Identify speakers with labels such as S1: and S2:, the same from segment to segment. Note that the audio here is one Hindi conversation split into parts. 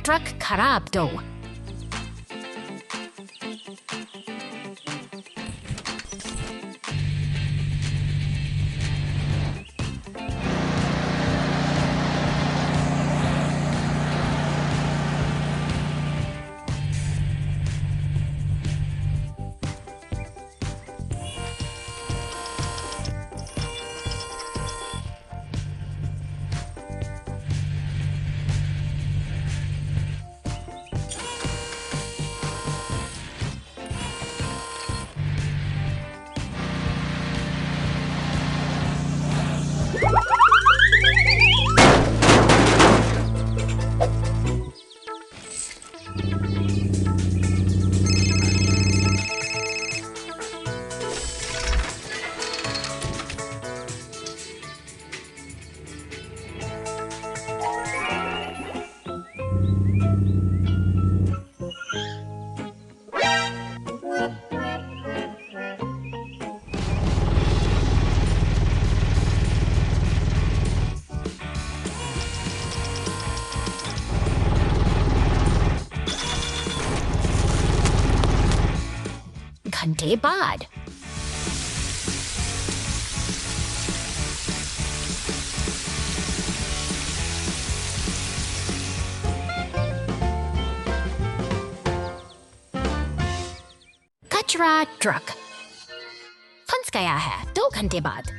S1: ट्रक खराब दो। घंटे बाद कचरा ट्रक फंस गया है। 2 घंटे बाद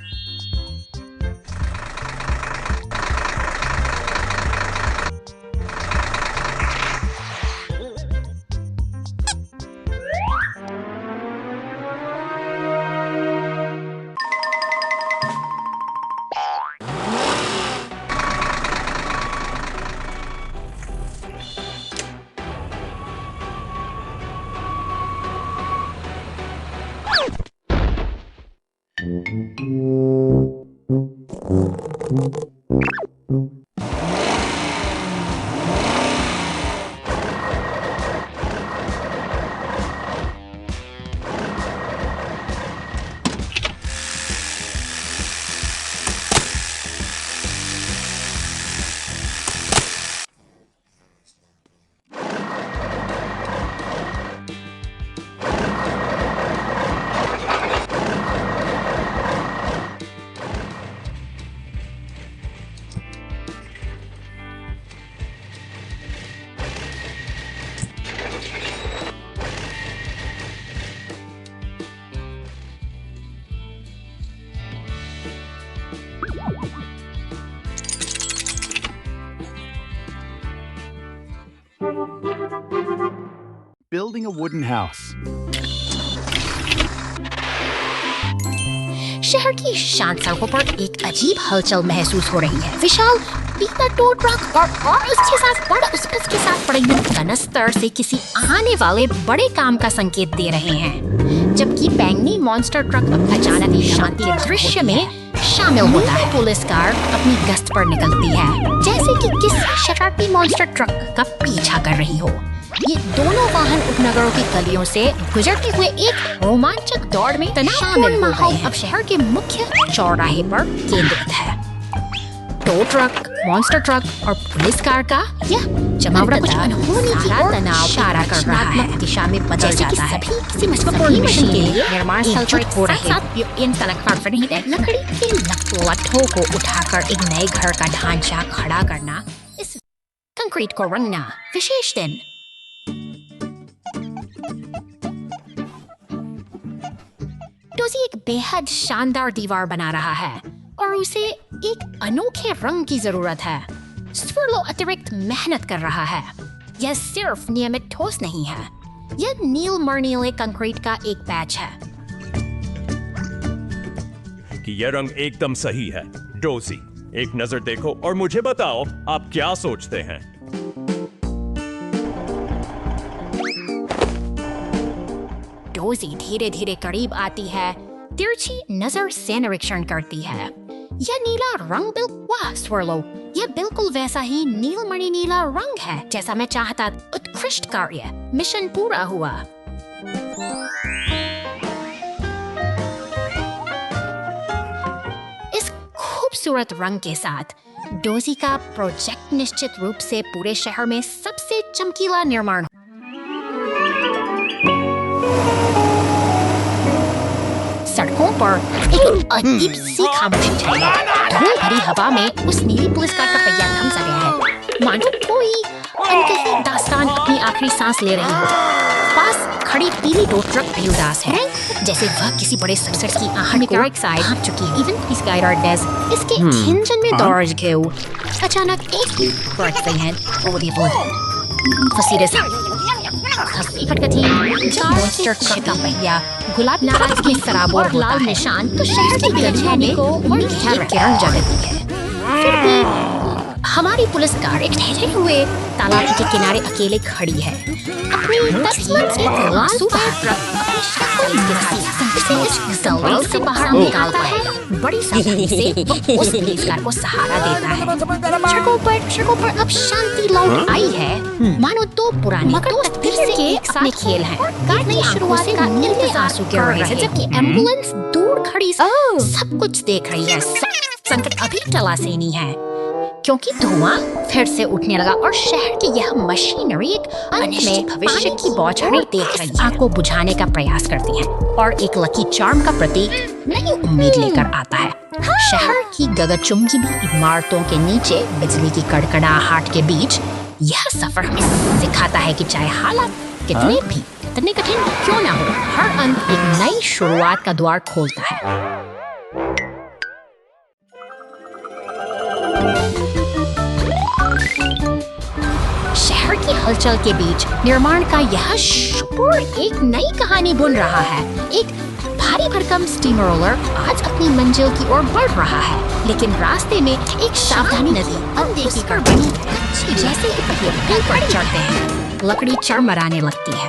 S2: Building a wooden house.
S1: शहर की शांत सड़कों पर एक अजीब हलचल महसूस हो रही है। विशाल पीला टो ट्रक और उसके साथ बड़ा उसके साथ बड़े कनस्तर से किसी आने वाले बड़े काम का संकेत दे रहे हैं, जबकि बैंगनी मॉन्स्टर ट्रक अचानक ही शांति के दृश्य में शामिल होता है। पुलिस कार अपनी गश्त पर निकलती है, जैसे कि किसी शरारती मॉन्स्टर ट्रक का पीछा कर रही हो। ये दोनों वाहन उपनगरों की गलियों से गुजरते हुए एक रोमांचक दौड़ में शामिल हो गए हैं। अब शहर के मुख्य चौराहे पर केंद्रित है। टो ट्रक, मॉन्स्टर ट्रक और पुलिस कार का यह जमावड़ा कुछ अनहोनी की ओर इशारा कर रहा है, दिशा में बदल जाता है। किसी महत्वपूर्ण मिशन के लिए निर्माण स्थल पर हो रहे इन सड़क पर लकड़ी के लट्ठों को उठाकर एक नए घर का ढांचा खड़ा करना, इस कंक्रीट को रंगना विशेष दिन। डोजी एक बेहद शानदार दीवार बना रहा है और उसे एक अनोखे रंग की जरूरत है। स्वर्लो अतिरिक्त मेहनत कर रहा है। यह सिर्फ नियमित ठोस नहीं है, यह नील मर्नीले कंक्रीट का एक बैच है।
S3: कि यह रंग एकदम सही है। डोजी, एक नजर देखो और मुझे बताओ आप क्या सोचते हैं।
S1: डोजी धीरे धीरे करीब आती है, तिरछी नजर से निरीक्षण करती है। यह नीला रंग वाह स्वर्लो, यह बिल्कुल वैसा ही नीलमणि नीला रंग है जैसा मैं चाहता। उत्कृष्ट कार्य, मिशन पूरा हुआ। इस खूबसूरत रंग के साथ डोजी का प्रोजेक्ट निश्चित रूप से पूरे शहर में सबसे चमकीला निर्माण। सड़कों पर एक अजीब सी खामोशी छाई है। धूल भरी हवा में उस नीली पुलिस कार का पहिया थम सा गया है, मानो कोई अनकही दास्तान अपनी आखिरी सांस ले रही हो। पास खड़ी पीली टो ट्रक भी उदास है, जैसे वह किसी बड़े सनसेट की आहट को भांप चुकी है। Even his guide Ardez इसके इंजन में दौड़ गए। अचानक एक बर्ड फैन फसीरे से हंसी फटकती मॉन्स्टर ट्रक का पहिया गुलाब नाराज के सराबोर लाल निशान तो शहर की गलियों को किरण जगाती है। फिर भी हमारी पुलिस कार एक ठहरे हुए तालाब के किनारे अकेले खड़ी है। अपनी तस्वीर एक लाल सफेद ट्रक अपनी शक्ल के साथ इस जलवे से बाहर निकालता है। बड़ी सावधानी से वह उस पुलिस कार को सहारा देता है। सड़कों पर अब शांति लौट आई है, मानो दो पुराने दोस्त फिर से एक साथ खेल हैं। कार की शुरुआत का नीले आंसू गिर रहे हैं, जबकि एम्बुलेंस दूर खड़ी सब कुछ देख रही है। संकट अभी टला से नहीं है, क्योंकि धुआं फिर से उठने लगा और शहर की यह मशीनरी एक अनिश्चित भविष्य की बौछारें देख रही है। आग को बुझाने का प्रयास करती है और एक लकी चार्म का प्रतीक नई उम्मीद लेकर आता है। शहर की गगनचुंबी इमारतों के नीचे बिजली की कड़कड़ाहट के बीच यह सफर हमें सिखाता है कि चाहे हालात कितने कठिन क्यों ना हो, हर अंत एक नई शुरुआत का द्वार खोलता है। शहर की हलचल के बीच निर्माण का यह शोर एक नई कहानी बुन रहा है। एक भारी भरकम स्टीम रोलर आज अपनी मंजिल की ओर बढ़ रहा है, लेकिन रास्ते में एक सावधानी नदी अनदेखी कर बनी है। जैसे ही पहिए पर चढ़ते हैं, लकड़ी चरमराने लगती है।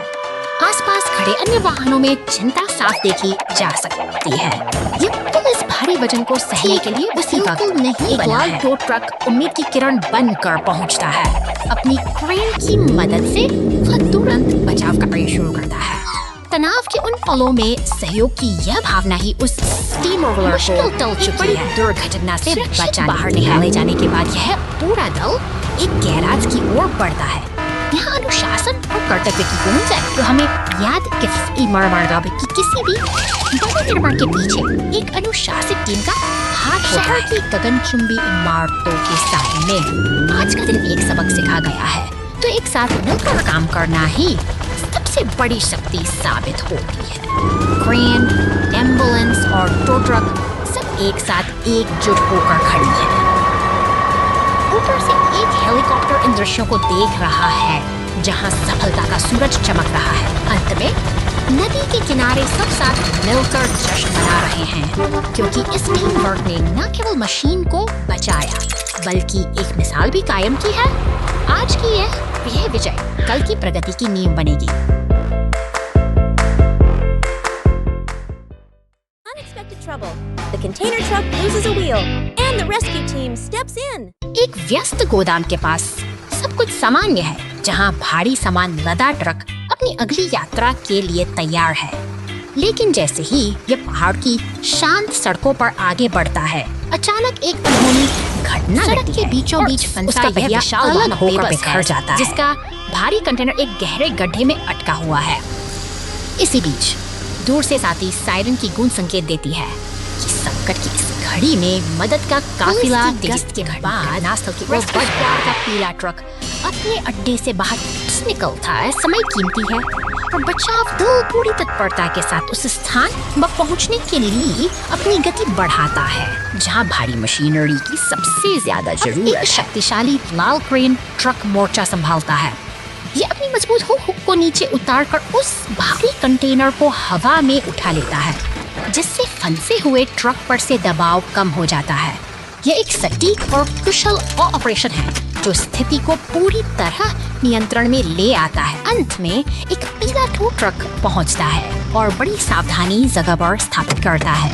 S1: आसपास खड़े अन्य वाहनों में चिंता साफ देखी जा सकती है। ये पुलिस भारी वजन को सहने के लिए उसी वक्त नहीं बना है। टो ट्रक उम्मीद की किरण बनकर पहुंचता है। अपनी क्रेन की मदद से वह तुरंत बचाव का प्रयास शुरू करता है। तनाव के उन पलों में सहयोग की यह भावना ही उस स्टीम रोलर को टल चुकी है। दुर्घटना से बाहर निकाले जाने के बाद यह पूरा दल एक गैराज की ओर बढ़ता है। यहाँ अनुशासन और कर्तव्य की गूंज है, तो हमें याद कि किसी भी बड़े निर्माण के पीछे एक अनुशासित टीम का हाथ शहर की गगनचुंबी इमारतों के सामने आज का दिन एक सबक सिखा गया है, तो एक साथ मिलकर काम करना ही सबसे बड़ी शक्ति साबित होती है। क्रेन, एम्बुलेंस और टो ट्रक सब एक साथ एकजुट होकर खड़ी है। ऊपर से एक हेलीकॉप्टर इन दृश्यों को देख रहा है, जहां सफलता का सूरज चमक रहा है। अंत में नदी के किनारे सब साथ मिलकर जश्न मना रहे हैं, क्योंकि इस टीम वर्क ने न केवल मशीन को बचाया, बल्कि एक मिसाल भी कायम की है। आज की यह विजय कल की प्रगति की नींव बनेगी।
S2: Unexpected trouble. The container truck loses a wheel, and the rescue team steps in.
S1: एक व्यस्त गोदाम के पास सब कुछ सामान्य है, जहां भारी सामान लदा ट्रक अपनी अगली यात्रा के लिए तैयार है। लेकिन जैसे ही यह पहाड़ की शांत सड़कों पर आगे बढ़ता है, अचानक एक अनहोनी घटना घटती है। सड़क के बीचों बीच फंसा यह विशाल वाहन होकर बिखर जाता है, जिसका भारी कंटेनर एक गहरे गड्ढे में अटका हुआ है। इसी बीच दूर से साथी सायरन की गूंज संकेत देती है कि संकट की इस घड़ी में मदद का काफिला गश्त के बाद नास्तल की ओर बढ़ता का पीला ट्रक अपने अड्डे से बाहर निकलता है। समय कीमती है और बचाव दल पूरी तत्परता के साथ उस स्थान पर पहुंचने के लिए अपनी गति बढ़ाता है, जहां भारी मशीनरी की सबसे ज्यादा जरूरत है। शक्तिशाली लाल क्रेन ट्रक मोर्चा संभालता है। ये अपनी मजबूत हुक को नीचे उतारकर उस भारी कंटेनर को हवा में उठा लेता है, जिससे फंसे हुए ट्रक पर से दबाव कम हो जाता है। यह एक सटीक और कुशल ऑपरेशन है, जो स्थिति को पूरी तरह नियंत्रण में ले आता है। अंत में एक पीला टो ट्रक पहुंचता है और बड़ी सावधानी जगह पर स्थापित करता है।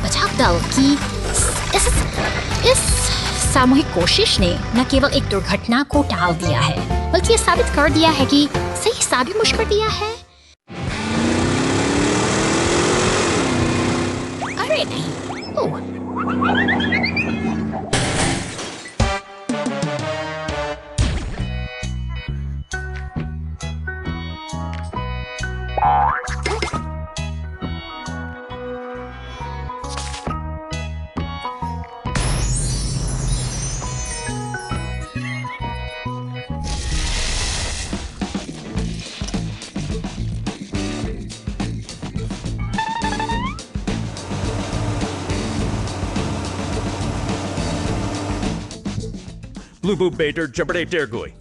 S1: बचाव दल की इस सामूहिक कोशिश ने न केवल एक दुर्घटना को टाल दिया है, बल्कि ये साबित कर दिया है कि सही साबित मुश्किल दिया है। अरे नहीं,
S3: Blubu Bader Jabade Dergui.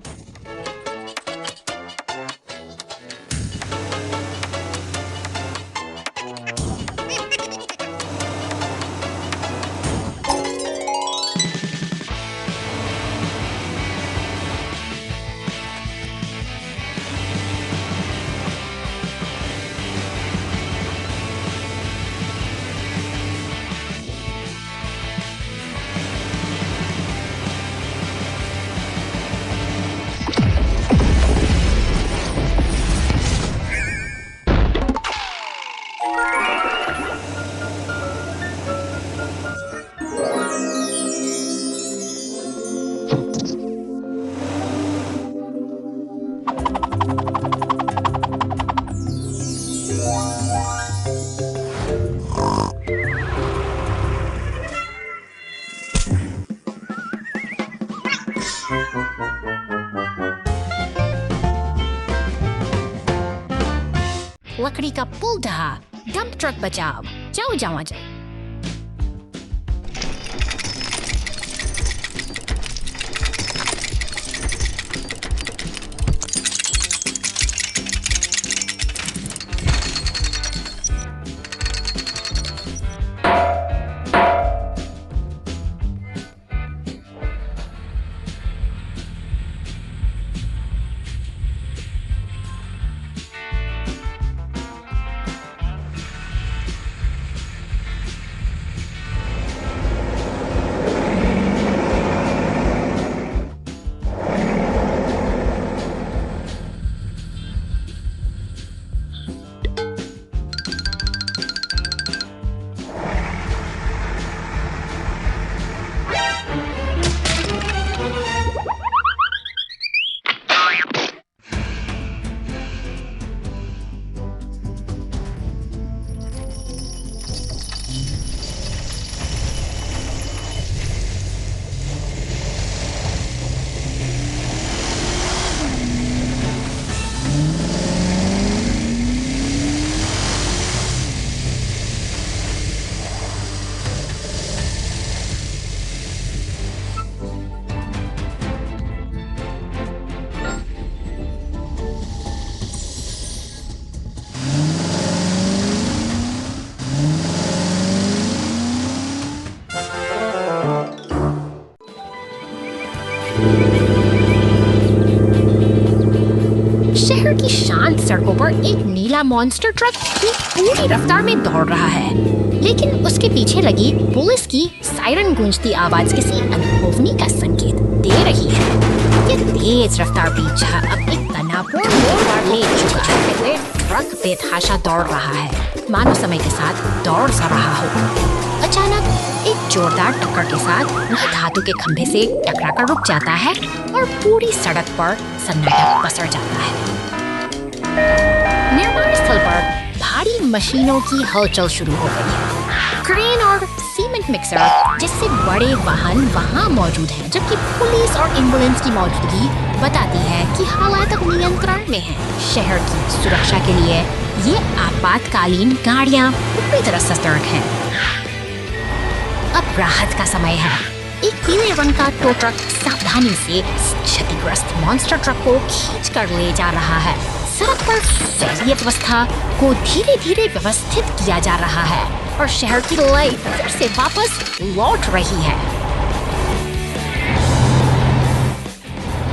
S1: लकड़ी का पुल ढहा, डंप ट्रक बचाव। जाओ जाओ जाओ। शहर की शांत सड़कों पर एक नीला मॉन्स्टर ट्रक की पूरी रफ्तार में दौड़ रहा है, लेकिन उसके पीछे लगी पुलिस की सायरन गूंजती आवाज किसी अनहोनी का संकेत दे रही है। ये तेज रफ्तार पीछा अब एक तनावपूर्ण मोड़ ले चुका है। ट्रक बेतहाशा दौड़ रहा है, मानो समय के साथ दौड़ सा रहा हो। अचानक एक जोरदार टक्कर के साथ वह धातु के खंभे से टकराकर रुक जाता है और पूरी सड़क पर सन्नाटा पसर जाता है। निर्माण स्थल पर भारी मशीनों की हलचल शुरू हो गई है। क्रेन और सीमेंट मिक्सर जैसे बड़े वाहन वहां मौजूद हैं, जबकि पुलिस और एम्बुलेंस की मौजूदगी बताती है कि हालात अब नियंत्रण में हैं। शहर की सुरक्षा के लिए ये आपातकालीन गाड़ियां पूरी तरह सतर्क हैं। अब राहत का समय है। एक पीले रंग का टो ट्रक सावधानी से क्षतिग्रस्त मॉन्स्टर ट्रक को खींच कर ले जा रहा है। सड़क पर फैली व्यवस्था को धीरे धीरे व्यवस्थित किया जा रहा है और शहर की लाइफ फिर से वापस लौट रही है।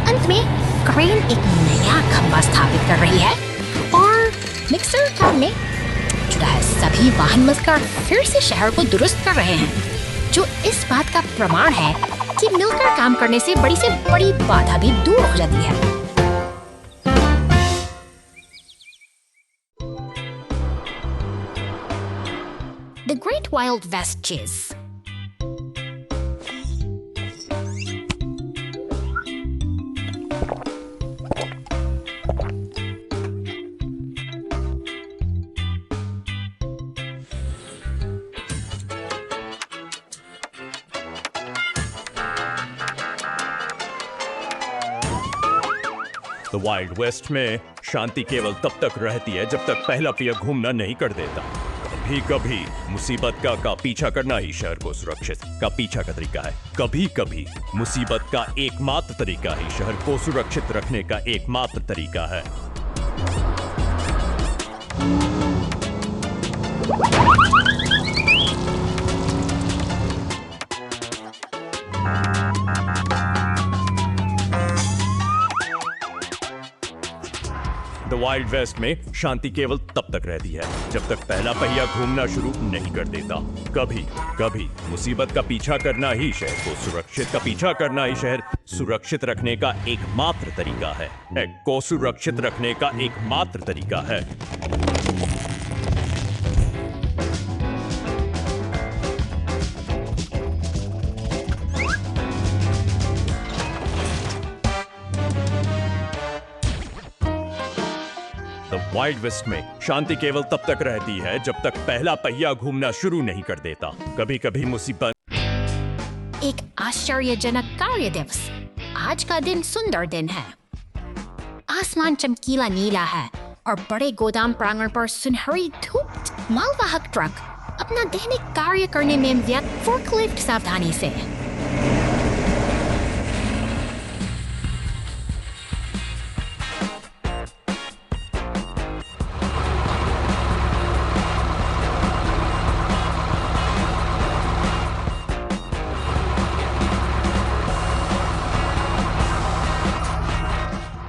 S1: अंत में क्रेन एक नया खंभा स्थापित कर रही है और मिक्सर काम में जुड़ा है। सभी वाहन मिलकर फिर से शहर को दुरुस्त कर रहे हैं, जो इस बात का प्रमाण है कि मिलकर काम करने से बड़ी बाधा भी दूर हो जाती है। The Great Wild West Chase.
S3: The wild west में शांति केवल तब तक रहती है जब तक पहला पहिया घूमना नहीं कर देता। कभी कभी मुसीबत का पीछा करना ही शहर को सुरक्षित का पीछा का तरीका है। कभी कभी मुसीबत का एकमात्र तरीका ही शहर को सुरक्षित रखने का एकमात्र तरीका है। द वाइल्ड वेस्ट में शांति केवल तब तक रहती है जब तक पहला पहिया घूमना शुरू नहीं कर देता। कभी कभी मुसीबत का पीछा करना ही शहर को सुरक्षित का पीछा करना ही शहर सुरक्षित रखने का एकमात्र तरीका है। को सुरक्षित रखने का एकमात्र तरीका है। वाइल्ड वेस्ट में शांति केवल तब तक रहती है जब तक पहला पहिया घूमना शुरू नहीं कर देता। कभी कभी मुसीबत
S1: एक आश्चर्यजनक कार्य दिवस। आज का दिन सुंदर दिन है। आसमान चमकीला नीला है और बड़े गोदाम प्रांगण पर सुनहरी धूप। मालवाहक ट्रक अपना दैनिक कार्य करने में व्यस्त फोर्कलिफ्ट सावधानी से।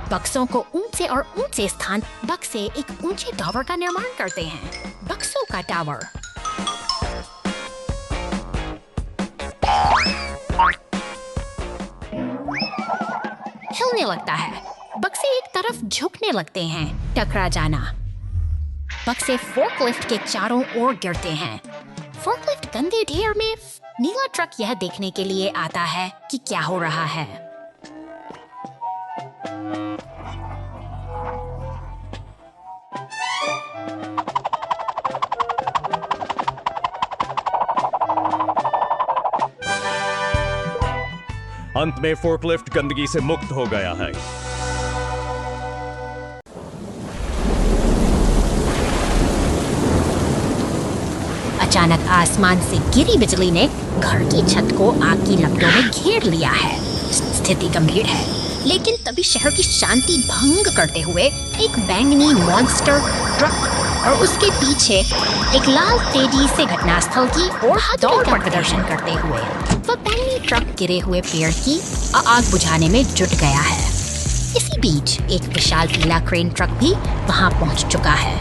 S1: बक्सों को ऊंचे और ऊंचे स्थान बक्से एक ऊंचे टावर का निर्माण करते हैं। बक्सों का टावर हिलने लगता है। बक्से एक तरफ झुकने लगते हैं। टकरा जाना। बक्से फोर्कलिफ्ट के चारों ओर गिरते हैं। फोर्कलिफ्ट गंदे ढेर में। नीला ट्रक यह देखने के लिए आता है कि क्या हो रहा है।
S3: अंत में फोर्कलिफ्ट गंदगी से मुक्त हो गया है।
S1: अचानक आसमान से गिरी बिजली ने घर की छत को आग की लपटों में घेर लिया है। स्थिति गंभीर है, लेकिन तभी शहर की शांति भंग करते हुए एक बैंगनी मॉन्स्टर ट्रक और उसके पीछे एक लाल तेजी से घटनास्थल की ओर दौड़ का प्रदर्शन करते हुए वह बैंगनी ट्रक गिरे हुए पेड़ की आग बुझाने में जुट गया है। इसी बीच एक विशाल पीला क्रेन ट्रक भी वहां पहुंच चुका है,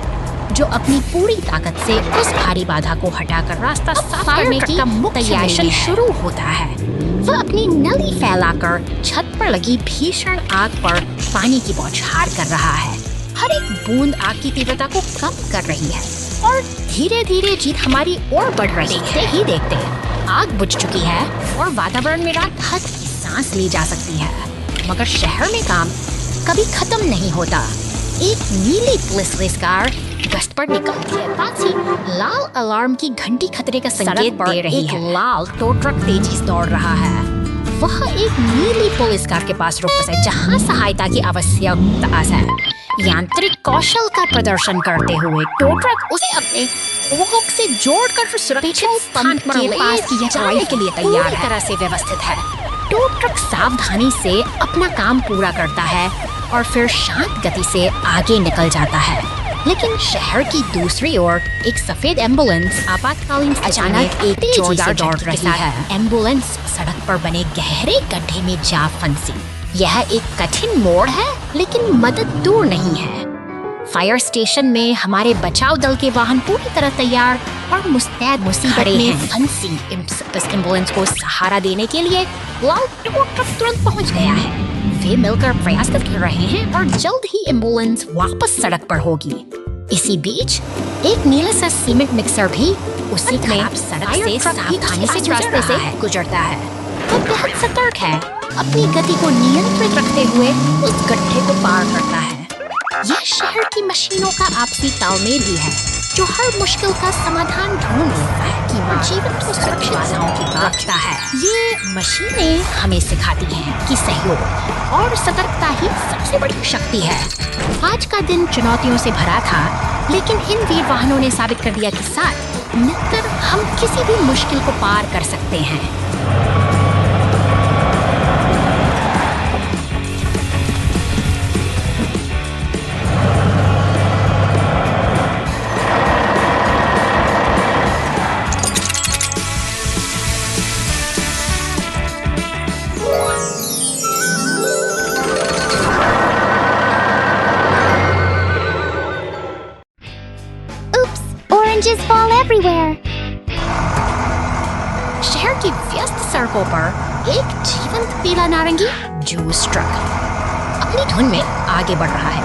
S1: जो अपनी पूरी ताकत से उस भारी बाधा को हटाकर रास्ता साफ करने की तैयारी शुरू होता है। वह अपनी नली फैलाकर छत पर लगी भीषण आग पर पानी की बौछार कर रहा है। हर एक बूंद आग की तीव्रता को कम कर रही है और धीरे धीरे जीत हमारी ओर बढ़ रही है। ही देखते आग बुझ चुकी है और वातावरण में रात हल्की सांस ली जा सकती है। मगर शहर में काम कभी खत्म नहीं होता। एक नीली पुलिस कार गश्त पर निकलती है। पास ही लाल अलार्म की घंटी खतरे का संकेत दे रही है। लाल टो ट्रक तेजी से दौड़ रहा है। वह एक नीली पुलिस कार के पास रुकता है, जहां सहायता की आवश्यकता है। यांत्रिक कौशल का प्रदर्शन करते हुए टो ट्रक उसे अपने हुक से जोड़कर सुरक्षित स्थान पर जाने के लिए तैयार है। तरह से व्यवस्थित है। टो ट्रक सावधानी से अपना काम पूरा करता है और फिर शांत गति से आगे निकल जाता है। लेकिन शहर की दूसरी ओर एक सफेद एम्बुलेंस आपातकालीन अचानक एक तेजी से दौड़ रही है। एम्बुलेंस सड़क पर बने गहरे गड्ढे में जा फंसी। यह एक कठिन मोड़ है, लेकिन मदद दूर नहीं है। फायर स्टेशन में हमारे बचाव दल के वाहन पूरी तरह तैयार और मुस्तैद मुसीबत में फंसी इस एम्बुलेंस को सहारा देने के लिए लाल टो ट्रक तुरंत पहुंच गया है। वे मिलकर प्रयास कर रहे हैं और जल्द ही एम्बुलेंस वापस सड़क पर होगी। इसी बीच एक नीला सा सीमेंट मिक्सर भी उसी खराब सड़क से सावधानी से रास्ते से गुजरता है। वो बहुत सतर्क है, अपनी गति को नियंत्रित रखते हुए उस गड्ढे को पार करता है। यह शहर की मशीनों का आपसी तालमेल ही है, जो हर मुश्किल का समाधान ढूंढ लेता है कि जीवन को सुरक्षित बाधाओं की रखता है। ये मशीनें हमें सिखाती हैं कि सहयोग और सतर्कता ही सबसे बड़ी शक्ति है। आज का दिन चुनौतियों से भरा था, लेकिन इन वीर वाहनों ने साबित कर दिया कि साथ मिलकर हम किसी भी मुश्किल को पार कर सकते हैं।
S2: Oranges fall everywhere.
S1: शहर की व्यस्त सड़कों पर एक जीवंत पीला नारंगी जूस ट्रक अपनी धुन में आगे बढ़ रहा है,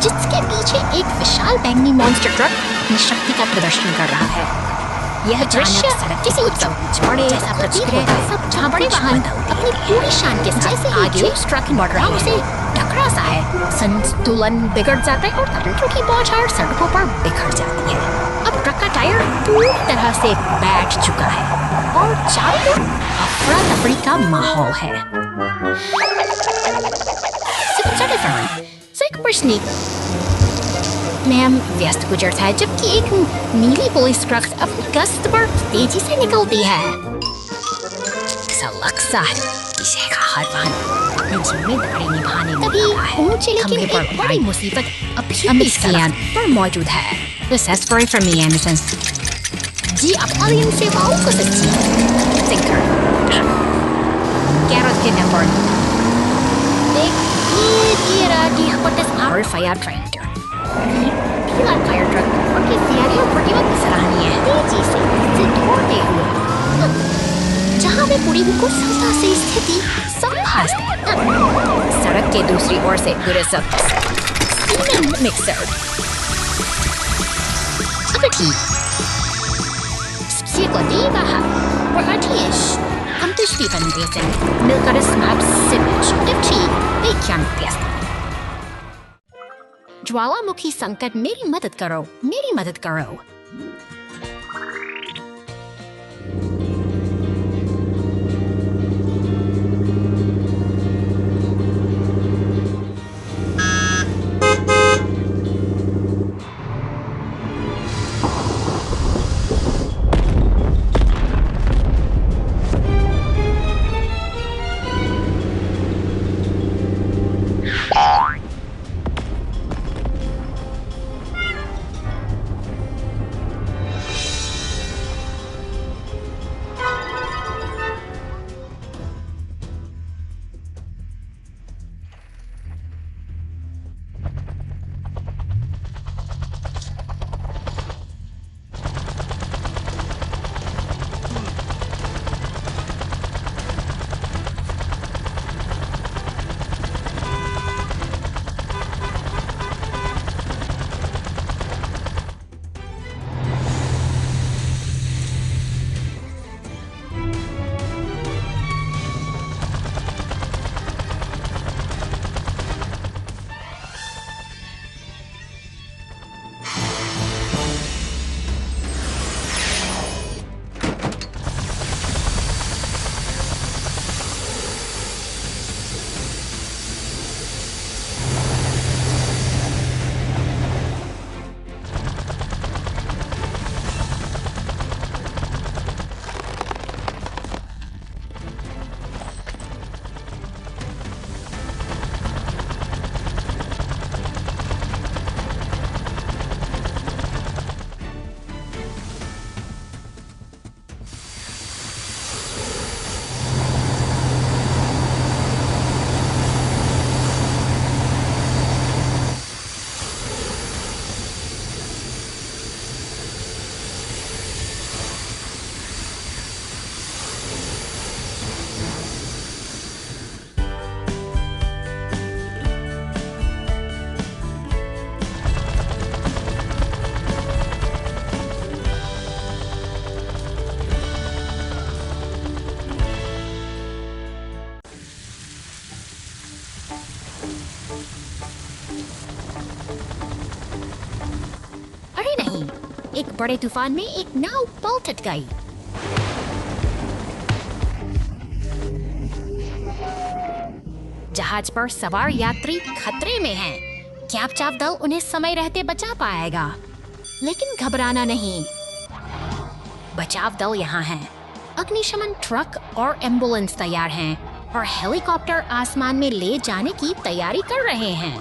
S1: जिसके पीछे एक विशाल बैंगनी मॉन्स्टर ट्रक अपनी शक्ति का प्रदर्शन कर रहा है। यह दृश्य किसी उत्सव बड़े जैसा प्रतीत होता है, सब जहाँ बड़े वाहन अपनी पूरी शान के साथ जैसे आगे उस ट्रक बढ़ रहा है, उसे टकरा सा है, संतुलन बिगड़ जाता है और तंत्रों की बौछार सड़कों पर बिखर जाती है। अब ट्रक का टायर पूरी तरह से बैठ चुका है और चारों ओर अफरा तफरी का माहौल है। मैम व्यस्त गुजरता है, जबकि एक नीली पुलिस ट्रक अपनी गश्त पर तेजी से निकलती है। ऐसा लगता है इसे हर वाहन अपनी जिम्मेदारी निभाने में लगा है। ऊंचे लेकिन एक बड़ी मुसीबत अभी भी सड़क पर मौजूद है। This is very from me, Anderson. जी अपना इन सेवाओं को सच्ची Thinker. Gerald Kinderborn. Die Hippotes Our Fire Tractor. पीला फायर ट्रक उनकी तैयारियों प्रतिबद्ध सराहनीय है, तेजी से दौड़ते हुए जहाँ वे पूरी कुशलता से स्थिति संभालते हैं। सड़क के दूसरी ओर से गुजर cement mixer Spiegeldebaha Oratisch kommt die Stiefelnwesen Milkaris Maps Simic Divchi Beikyan Fiesta ज्वालामुखी संकट मेरी मदद करो। एक बड़े तूफान में एक नाव पलट गई। जहाज पर सवार यात्री खतरे में हैं। क्या बचाव दल उन्हें समय रहते बचा पाएगा? लेकिन घबराना नहीं, बचाव दल यहाँ है। अग्निशमन ट्रक और एम्बुलेंस तैयार हैं और हेलीकॉप्टर आसमान में ले जाने की तैयारी कर रहे हैं।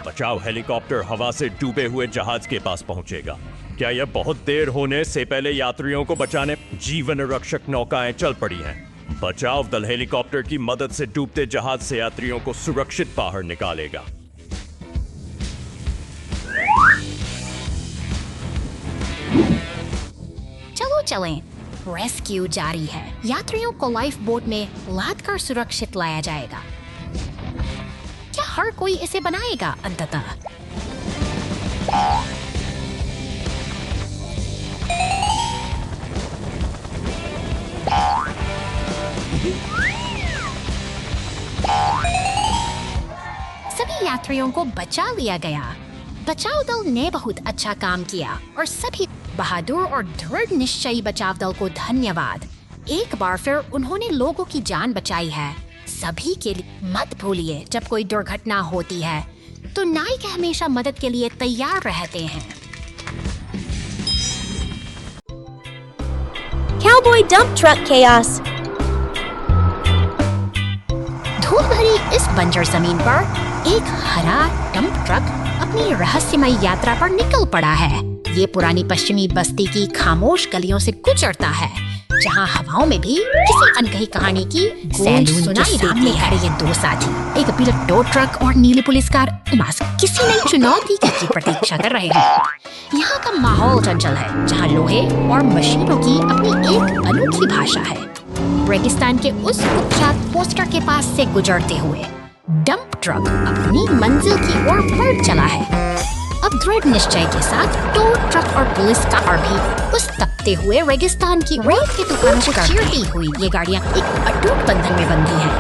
S3: बचाव हेलीकॉप्टर हवा से डूबे हुए जहाज के पास पहुंचेगा। क्या यह बहुत देर होने से पहले यात्रियों को बचाने जीवन रक्षक नौकाएं चल पड़ी हैं। बचाव दल हेलीकॉप्टर की मदद से डूबते जहाज से यात्रियों को सुरक्षित बाहर निकालेगा।
S1: चलो चलें, रेस्क्यू जारी है। यात्रियों को लाइफ बोट में लाद कर सुरक्षित लाया जाएगा। क्या हर कोई इसे बनाएगा अंततः? सभी यात्रियों को बचा लिया गया। बचाव दल ने बहुत अच्छा काम किया और सभी बहादुर और दृढ़ निश्चयी बचाव दल को धन्यवाद। एक बार फिर उन्होंने लोगों की जान बचाई है। सभी के लिए मत भूलिए, जब कोई दुर्घटना होती है तो नायक हमेशा मदद के लिए तैयार रहते हैं।
S2: Cowboy dump truck chaos.
S1: धूल भरी इस बंजर जमीन पर एक हरा डंप ट्रक अपनी रहस्यमयी यात्रा पर निकल पड़ा है। ये पुरानी पश्चिमी बस्ती की खामोश गलियों से गुजरता है, जहाँ हवाओं में भी किसी अनकही कहानी की गूंज सुनाई देती है। ये दो साथी, एक पीला टो ट्रक और नीली पुलिस कार, किसी नई चुनौती की प्रतीक्षा कर रहे हैं। यहाँ का माहौल चंचल है, जहाँ लोहे और मशीनों की अपनी एक अनोखी भाषा है। रेगिस्तान के उस कुख्यात पोस्टर के पास से गुजरते हुए डंप ट्रक अपनी मंजिल की ओर बढ़ चला है। अब दृढ़ निश्चय के साथ टो ट्रक और पुलिस कार भी उस तपते हुए रेगिस्तान की रेत के तूफानों को चीरती हुई ये गाड़ियां एक अटूट बंधन में बंधी हैं।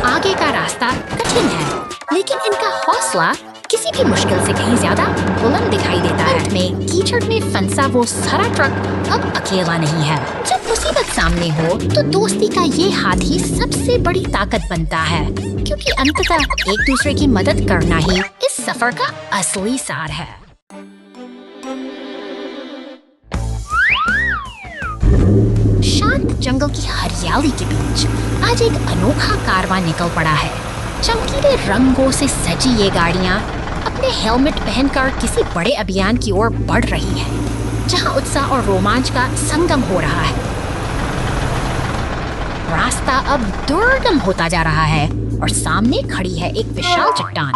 S1: आगे का रास्ता कठिन है, लेकिन इनका हौसला किसी भी मुश्किल से कहीं ज्यादा बुलंद दिखाई देता है। में कीचड़ में फंसा वो सारा ट्रक अब अकेला नहीं है। जब मुसीबत सामने हो तो दोस्ती का ये हाथ ही सबसे बड़ी ताकत बनता है, क्योंकि अंततः एक दूसरे की मदद करना ही इस सफर का असली सार है। शांत जंगल की हरियाली के बीच आज एक अनोखा कारवां निकल पड़ा है। चमकीले रंगों से सजी ये गाड़ियां अपने हेलमेट पहनकर किसी बड़े अभियान की ओर बढ़ रही हैं, जहां उत्साह और रोमांच का संगम हो रहा है। रास्ता अब दुर्गम होता जा रहा है और सामने खड़ी है एक विशाल चट्टान।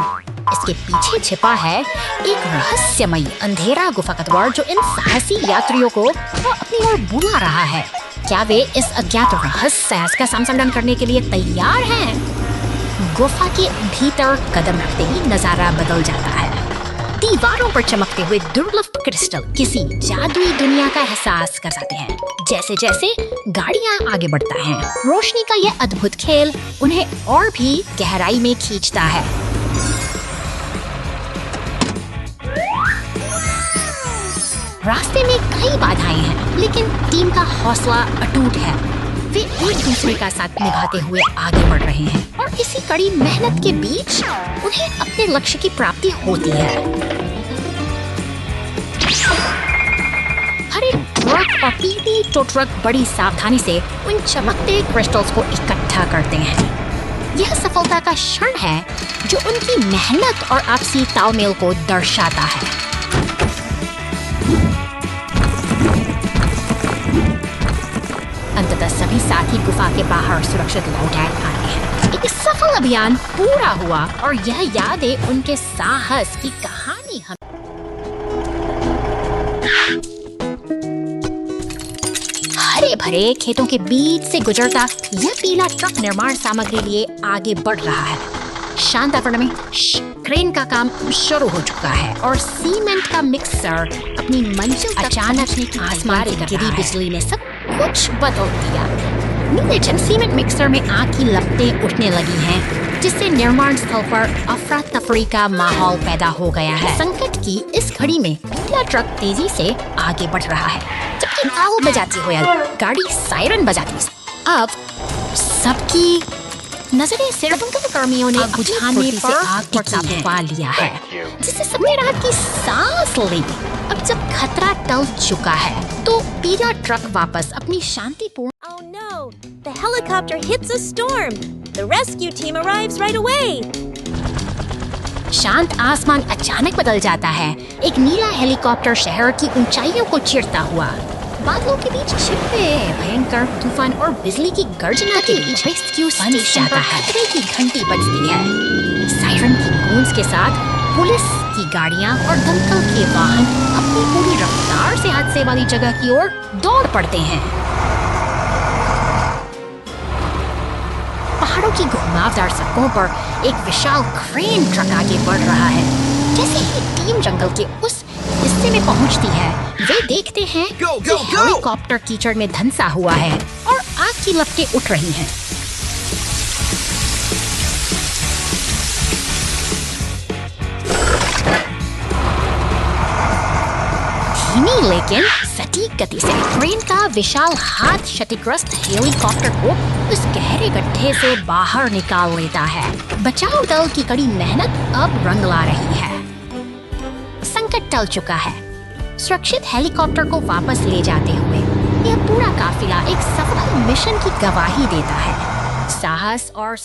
S1: इसके पीछे छिपा है एक रहस्यमयी अंधेरा गुफा का द्वार, जो इन साहसी यात्रियों को अपनी ओर बुला रहा है। क्या वे इस अज्ञात रहस्य का सामना करने के लिए तैयार हैं? गुफा के भीतर कदम रखते ही नजारा बदल जाता है। दीवारों पर चमकते हुए दुर्लभ क्रिस्टल किसी जादुई दुनिया का एहसास कराते हैं। जैसे जैसे गाड़ियां आगे बढ़ता है, रोशनी का यह अद्भुत खेल उन्हें और भी गहराई में खींचता है। रास्ते में कई बाधाएं हैं, लेकिन टीम का हौसला अटूट है। वे एक दूसरे का साथ निभाते हुए आगे बढ़ रहे हैं और इसी कड़ी मेहनत के बीच उन्हें अपने लक्ष्य की प्राप्ति होती है। हर एक ट्रक और पीली टो ट्रक बड़ी सावधानी से उन चमकते क्रिस्टल्स को इकट्ठा करते हैं। यह सफलता का क्षण है जो उनकी मेहनत और आपसी तालमेल को दर्शाता है। अंततः सभी साथी गुफा के बाहर सुरक्षित लौट आए हैं। एक सफल अभियान पूरा हुआ और यह यादें उनके साहस की कहानी हम हरे भरे खेतों के बीच से गुजरता यह पीला ट्रक निर्माण सामग्री लिए आगे बढ़ रहा है। शांत वातावरण में क्रेन का काम शुरू हो चुका है और सीमेंट का मिक्सर अपनी मंजिल तक अचानक आसमान से गिरी बिजली ने सब कुछ बदल दिया। नीले जन सीमेंट मिक्सर में आग की लपटें उठने लगी हैं, जिससे निर्माण स्थल पर अफरा तफरी का माहौल पैदा हो गया है। संकट की इस घड़ी में पीला ट्रक तेजी से आगे बढ़ रहा है, जबकि आग बजाती हुई गाड़ी सायरन बजाती। अब सबकी नजरें सिर्फ कर्मियों ने बुझाने पर आग पर काबू पा लिया है, जिससे सबने राहत की सांस ली। अब जब खतरा टल चुका है तो पीला ट्रक वापस अपनी शांतिपूर्ण
S2: Oh no! The helicopter hits a storm! The rescue team arrives right away!
S1: शांत आसमान अचानक बदल जाता है। एक नीला हेलीकॉप्टर शहर की ऊंचाइयों को चीरता हुआ बादलों के बीच छिपे भयंकर तूफान और बिजली की गर्जना के बीच रेस्क्यू स्टेशन पर खतरे की घंटी बजती है। सायरन की गूंज के साथ पुलिस की गाड़ियां और दमकल के वाहन अपनी पूरी रफ्तार से हादसे वाली जगह की ओर दौड़ पड़ते हैं। पहाड़ों की घुमावदार सड़कों पर एक विशाल क्रेन ट्रक आगे बढ़ रहा है। जैसे ही टीम जंगल के उस हिस्से में पहुंचती है, वे देखते हैं कि हेलीकॉप्टर कीचड़ में धंसा हुआ है और आग की लपटें उठ रही हैं। धीमी लेकिन सटीक गति से ट्रेन का विशाल हाथ क्षतिग्रस्त हेलीकॉप्टर को उस गहरे गड्ढे से बाहर निकाल लेता है। बचाव दल की कड़ी मेहनत अब रंग ला रही है। संकट टल चुका है। सुरक्षित हेलीकॉप्टर को वापस ले जाते हुए यह पूरा काफिला एक सफल मिशन की गवाही देता है। साहस और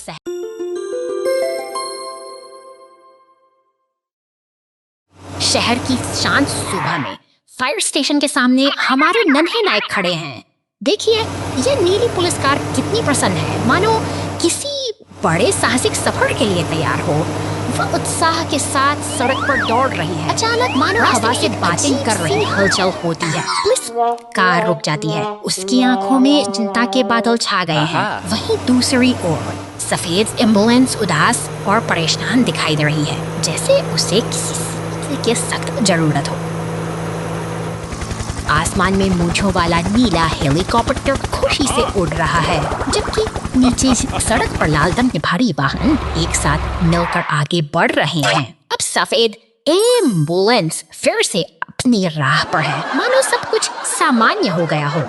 S1: शहर की शांत सुबह में फायर स्टेशन के सामने हमारे नन्हे नायक खड़े हैं। देखिए, ये नीली पुलिस कार कितनी प्रसन्न है, मानो किसी बड़े साहसिक सफर के लिए तैयार हो। वह उत्साह के साथ सड़क पर दौड़ रही है। अचानक मानो हवा से बातें कर रही हलचल होती है। पुलिस कार रुक जाती है। उसकी आंखों में चिंता के बादल छा गए हैं। वहीं दूसरी ओर सफेद एम्बुलेंस उदास और परेशान दिखाई दे रही है, जैसे उसे किसी की सख्त जरूरत हो। आसमान में मूंछों वाला नीला हेलीकॉप्टर खुशी से उड़ रहा है, जबकि नीचे सड़क पर लाल रंग के भारी वाहन एक साथ मिलकर आगे बढ़ रहे हैं। अब सफेद एम्बुलेंस फिर से अपनी राह पर है, मानो सब कुछ सामान्य हो गया हो।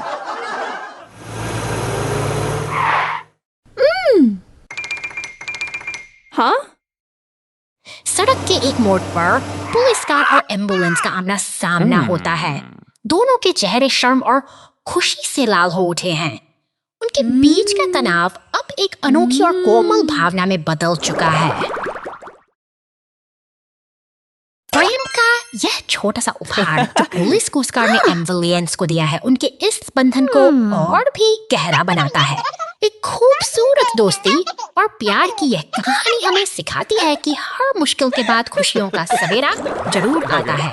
S2: हाँ?
S1: सड़क के एक मोड़ पर पुलिस कार और एम्बुलेंस का आमना सामना होता है। दोनों के चेहरे शर्म और खुशी से लाल हो उठे हैं। उनके बीच का तनाव अब एक अनोखी और कोमल भावना में बदल चुका है। प्रेम का यह छोटा सा उपहार जो पुलिस कोस्ट गार्ड ने एम्बुलेंस को दिया है, उनके इस बंधन को और भी गहरा बनाता है। एक खूबसूरत दोस्ती और प्यार की यह कहानी हमें सिखाती है कि हर मुश्किल के बाद खुशियों का सवेरा जरूर आता है।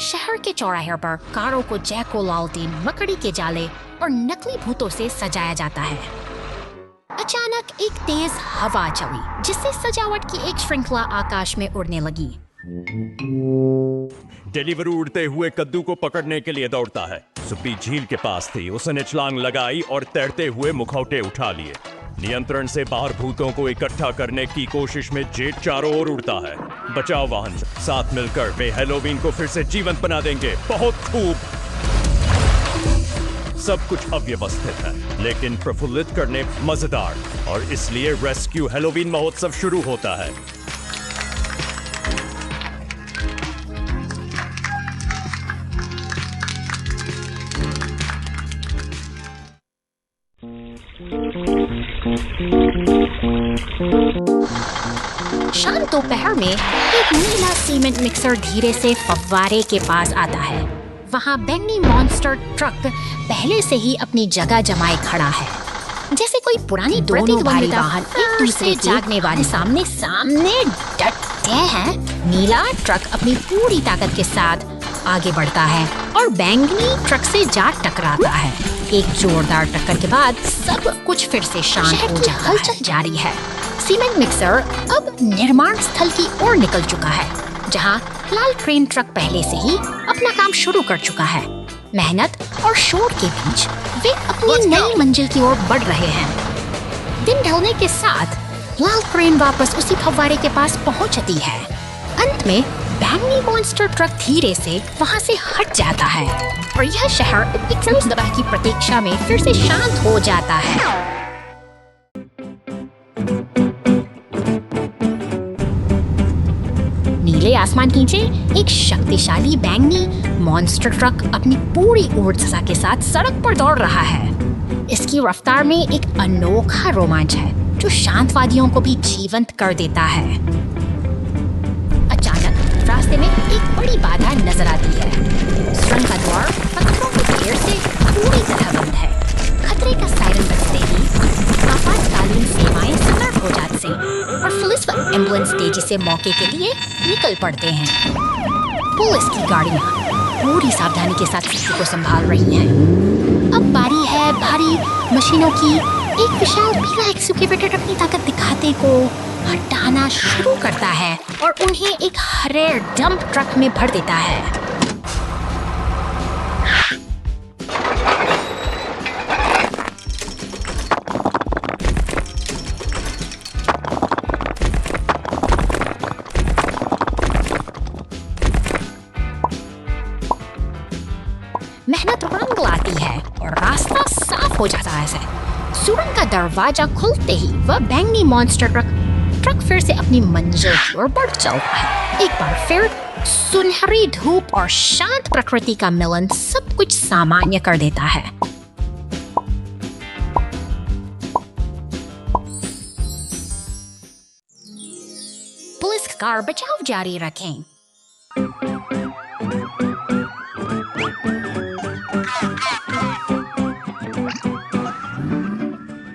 S1: शहर के चौराहे पर कारों को जैको लालटेन, मकड़ी के जाले और नकली भूतों से सजाया जाता है। अचानक एक तेज हवा चली, जिससे सजावट की एक श्रृंखला आकाश में उड़ने लगी।
S3: डिलीवरी उड़ते हुए कद्दू को पकड़ने के लिए दौड़ता है। सुप्पी झील के पास थी। उसने छलांग लगाई और तैरते हुए मुखौटे उठा लिए। नियंत्रण से बाहर भूतों को इकट्ठा करने की कोशिश में जेट चारों ओर उड़ता है। बचाव वाहन साथ मिलकर वे हैलोवीन को फिर से जीवंत बना देंगे। बहुत खूब। सब कुछ अव्यवस्थित है, लेकिन प्रफुल्लित करने मजेदार, और इसलिए रेस्क्यू हैलोवीन महोत्सव शुरू होता है।
S1: शाम दोपहर में एक नीला सीमेंट मिक्सर धीरे से फव्वारे के पास आता है। वहाँ बैंगनी मॉन्स्टर ट्रक पहले से ही अपनी जगह जमाए खड़ा है, जैसे कोई पुरानी भारी वाहन एक दूसरे जागने वाले सामने डटे हैं। नीला ट्रक अपनी पूरी ताकत के साथ आगे बढ़ता है और बैंगनी ट्रक से जा टकराता है। एक जोरदार टक्कर के बाद सब कुछ फिर से शांत हो जाता है। हलचल जारी है। सीमेंट मिक्सर अब निर्माण स्थल की ओर निकल चुका है, जहां लाल ट्रेन ट्रक पहले से ही अपना काम शुरू कर चुका है। मेहनत और शोर के बीच वे अपनी नई मंजिल की ओर बढ़ रहे हैं। दिन ढलने के साथ लाल ट्रेन वापस उसी फव्वारे के पास पहुंचती है। अंत में बैंगनी मॉन्स्टर ट्रक धीरे से वहां से हट जाता है और यह शहर एक सुबह की प्रतीक्षा में फिर से शांत हो जाता है। आसमान के नीचे एक शक्तिशाली बैंगनी मॉन्स्टर ट्रक अपनी पूरी ऊर्जा के साथ सड़क पर दौड़ रहा है। इसकी रफ्तार में एक अनोखा रोमांच है जो शांतवादियों को भी जीवंत कर देता है। अचानक रास्ते में एक बड़ी बाधा नजर आती है। सुरंग का द्वार पत्थरों के ढेर से पूरी तरह बंद है। खतरे का सायरन बजते ही आपातकालीन सेवाएं सतर्क हो जाती हैं और पुलिस व एम्बुलेंस तेजी से मौके के लिए निकल पड़ते हैं। पुलिस की गाड़ियां पूरी सावधानी के साथ स्थिति को संभाल रही हैं। अब बारी है भारी मशीनों की। एक विशाल पीला एक्सक्यूवेटर अपनी ताकत दिखाते को हटाना शुरू करता है और उन्हें एक हरे डंप ट्रक में भर देता है। मेहनत रंग लाती है और रास्ता साफ हो जाता है। सुरंग का दरवाजा खुलते ही वह बैंगनी मॉन्स्टर ट्रक फिर से अपनी मंजिल की ओर बढ़ चलता है। एक बार फिर सुनहरी धूप और शांत प्रकृति का मिलन सब कुछ सामान्य कर देता है। पुलिस कार बचाव जारी रखें।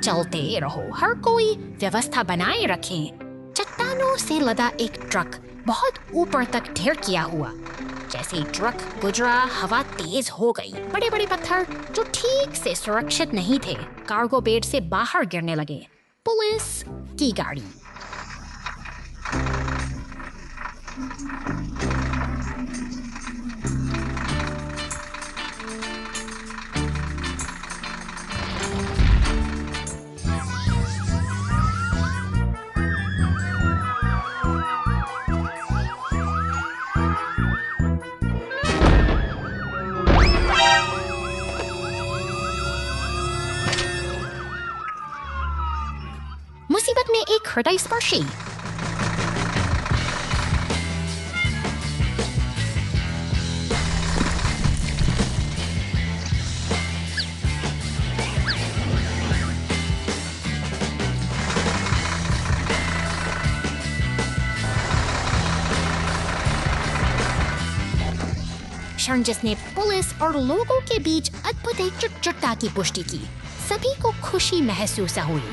S1: चलते रहो, हर कोई व्यवस्था बनाए रखें। चट्टानों से लदा एक ट्रक बहुत ऊपर तक ढेर किया हुआ। जैसे ही ट्रक गुजरा, हवा तेज हो गई। बड़े बड़े पत्थर जो ठीक से सुरक्षित नहीं थे कार्गो बेड से बाहर गिरने लगे। पुलिस की गाड़ी मुसीबत में एक हृदय स्पर्शी। क्षण जिसने पुलिस और लोगों के बीच अद्भुत एकजुटता की पुष्टि की। सभी को खुशी महसूस हुई।